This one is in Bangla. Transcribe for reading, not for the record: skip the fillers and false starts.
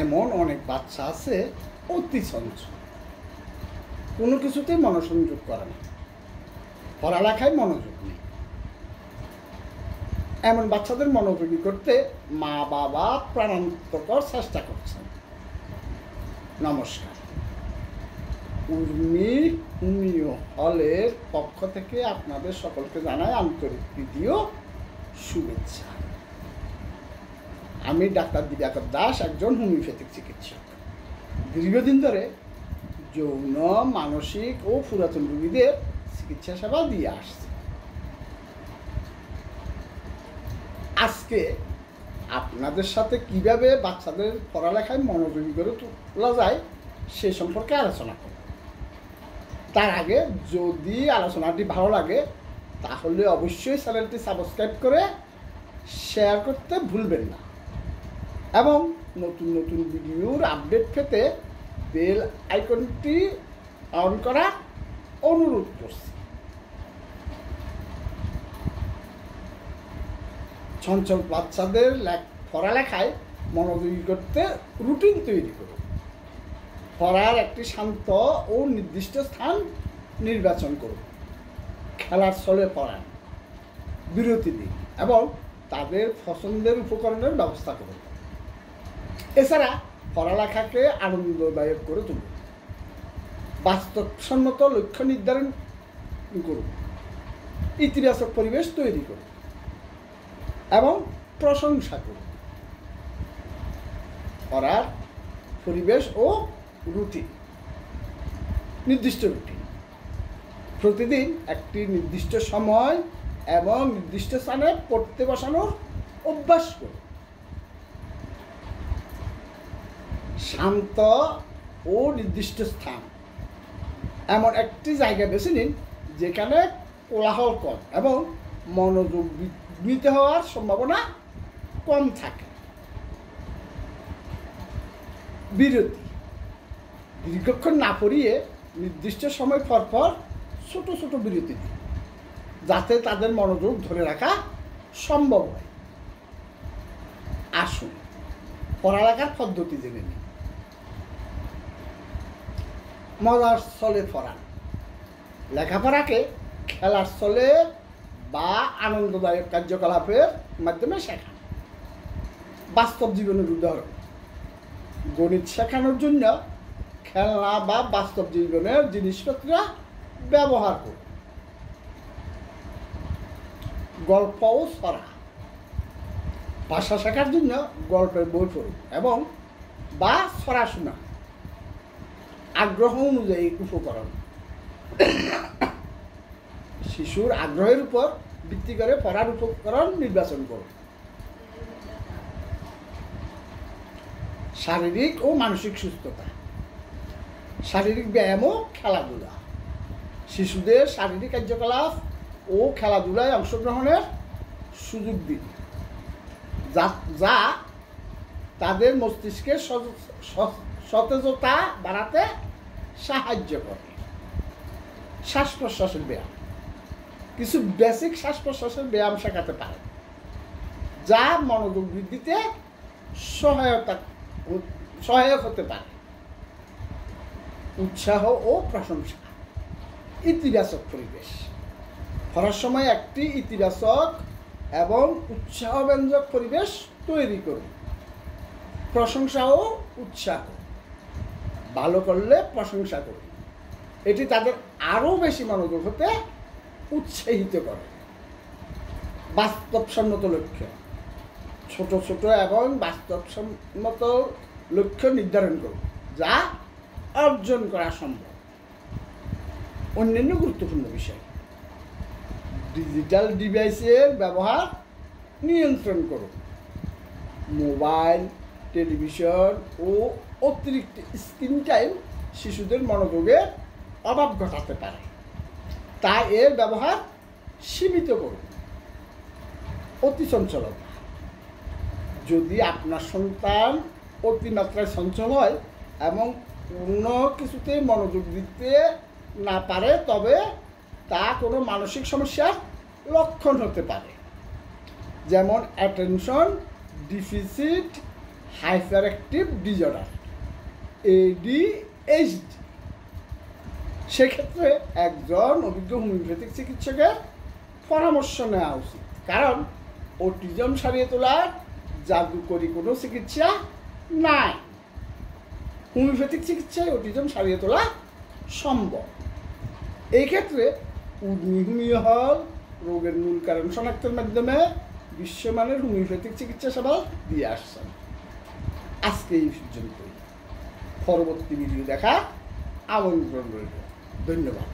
এমন অনেক বাচ্চা আছে অতি চঞ্চল, কোনো কিছুতেই মনোসংযোগ করে না, পড়ালেখায় মনোযোগ নেই। এমন বাচ্চাদের মনোযোগী করতে মা বাবা প্রাণান্তকর চেষ্টা করছেন। নমস্কার, উর্মি হোমিও হলের পক্ষ থেকে আপনাদের সকলকে জানাই আন্তরিক প্রীতি ও শুভেচ্ছা। আমি ডাক্তার দিবাকর দাস, একজন হোমিওপ্যাথিক চিকিৎসক। দীর্ঘদিন ধরে যৌন, মানসিক ও পুরাতন রোগীদের চিকিৎসা সেবা দিয়ে আসছে। আজকে আপনাদের সাথে কিভাবে বাচ্চাদের পড়ালেখায় মনোযোগী করে তোলা যায় সে সম্পর্কে আলোচনা করব। তার আগে যদি আলোচনাটি ভালো লাগে তাহলে অবশ্যই চ্যানেলটি সাবস্ক্রাইব করে শেয়ার করতে ভুলবেন না এবং নতুন নতুন ভিডিওর আপডেট পেতে বেল আইকনটি অন করার অনুরোধ করছি। চঞ্চল বাচ্চাদের পড়ালেখায় মনোযোগী করতে রুটিন তৈরি করুন। পড়ার একটি শান্ত ও নির্দিষ্ট স্থান নির্বাচন করুন। খেলার ছলে পড়ান, বিরতি দিন এবং তাদের পছন্দের উপকরণের ব্যবস্থা করুন। এছাড়া পড়ালেখাকে আনন্দদায়ক করে তুলুন। বাস্তবসম্মত লক্ষ্য নির্ধারণ করুন। ইতিবাচক পরিবেশ তৈরি করুন এবং প্রশংসা করুন। পড়ার পরিবেশ ও রুটিন, নির্দিষ্ট রুটিন। প্রতিদিন একটি নির্দিষ্ট সময় এবং নির্দিষ্ট স্থানে পড়তে বসানোর অভ্যাস করুন। শান্ত ও নির্দিষ্ট স্থান, এমন একটি জায়গা বেছে নিন যেখানে কোলাহল কম এবং মনোযোগ বিঘ্নিত হওয়ার সম্ভাবনা কম থাকে। বিরতি, দীর্ঘক্ষণ না পড়িয়ে নির্দিষ্ট সময় পর পর ছোট ছোট বিরতি দিন যাতে তাদের মনোযোগ ধরে রাখা সম্ভব হয়। আসুন পড়ালেখার পদ্ধতি জেনে নিন। মজার ছলে পড়ান। লেখাপড়াকে খেলার ছলে বা আনন্দদায়ক কার্যকলাপের মাধ্যমে শেখান। বাস্তব জীবনের উদাহরণ, গণিত শেখানোর জন্য খেলনা বা বাস্তব জীবনের জিনিসপত্র ব্যবহার করুন। গল্প ও ছড়া, ভাষা শেখার জন্য গল্পের বই পড়ুন এবং বা ছড়া শোনা। আগ্রহ অনুযায়ী উপকরণ, শিশুর আগ্রহের উপর ভিত্তি করে পড়ার উপকরণ নির্বাচন করুন। শারীরিক ও মানসিক সুস্থতা, শারীরিক ব্যায়াম ও খেলাধুলা। শিশুদের শারীরিক কার্যকলাপ ও খেলাধুলায় অংশগ্রহণের সুযোগ দিন যা তাদের মস্তিষ্কের সতেজতা বাড়াতে সাহায্য করে। শ্বাস প্রশ্বাসের ব্যায়াম, কিছু বেসিক শ্বাস প্রশ্বাসের ব্যায়াম শেখাতে পারে যা মনোযোগ বৃদ্ধিতে সহায়ক হতে পারে। উৎসাহ ও প্রশংসা, ইতিবাচক পরিবেশ। পড়ার সময় একটি ইতিবাচক এবং উৎসাহব্যঞ্জক পরিবেশ তৈরি করুন। প্রশংসা ও উৎসাহ, ভালো করলে প্রশংসা করুন। এটি তাদের আরও বেশি মনোযোগ হতে উৎসাহিত করে। বাস্তবসম্মত লক্ষ্য, ছোট ছোট এবং বাস্তবসম্মত লক্ষ্য নির্ধারণ করুন যা অর্জন করা সম্ভব। অন্যান্য গুরুত্বপূর্ণ বিষয়, ডিজিটাল ডিভাইসের ব্যবহার নিয়ন্ত্রণ করুন। মোবাইল, টেলিভিশন ও অতিরিক্ত স্ক্রিন টাইম শিশুদের মনোযোগের অভাব ঘটাতে পারে, তাই এর ব্যবহার সীমিত করুন। অতি চঞ্চলতা, যদি আপনার সন্তান অতিমাত্রায় চঞ্চল হয় এবং কোনো কিছুতে মনোযোগ দিতে না পারে তবে তা কোনো মানসিক সমস্যার লক্ষণ হতে পারে, যেমন attention deficit hyper active disorder, ADHD। সেক্ষেত্রে একজন অভিজ্ঞ হোমিওপ্যাথিক চিকিৎসকের পরামর্শ নেওয়া উচিত, কারণ অটিজম সারিয়ে তোলার জাদুকরী কোনো চিকিৎসা নাই। হোমিওপ্যাথিক চিকিৎসায় অটিজম সারিয়ে তোলা সম্ভব। এই ক্ষেত্রে উর্মি হোমিও হল রোগের মূল কারণ শনাক্তের মাধ্যমে বিশ্বমানের হোমিওপ্যাথিক চিকিৎসা সেবা দিয়ে আসছেন। আজকে এই পর্যন্তই। পরবর্তী ভিডিও দেখা আমন্ত্রণ রইল। ধন্যবাদ।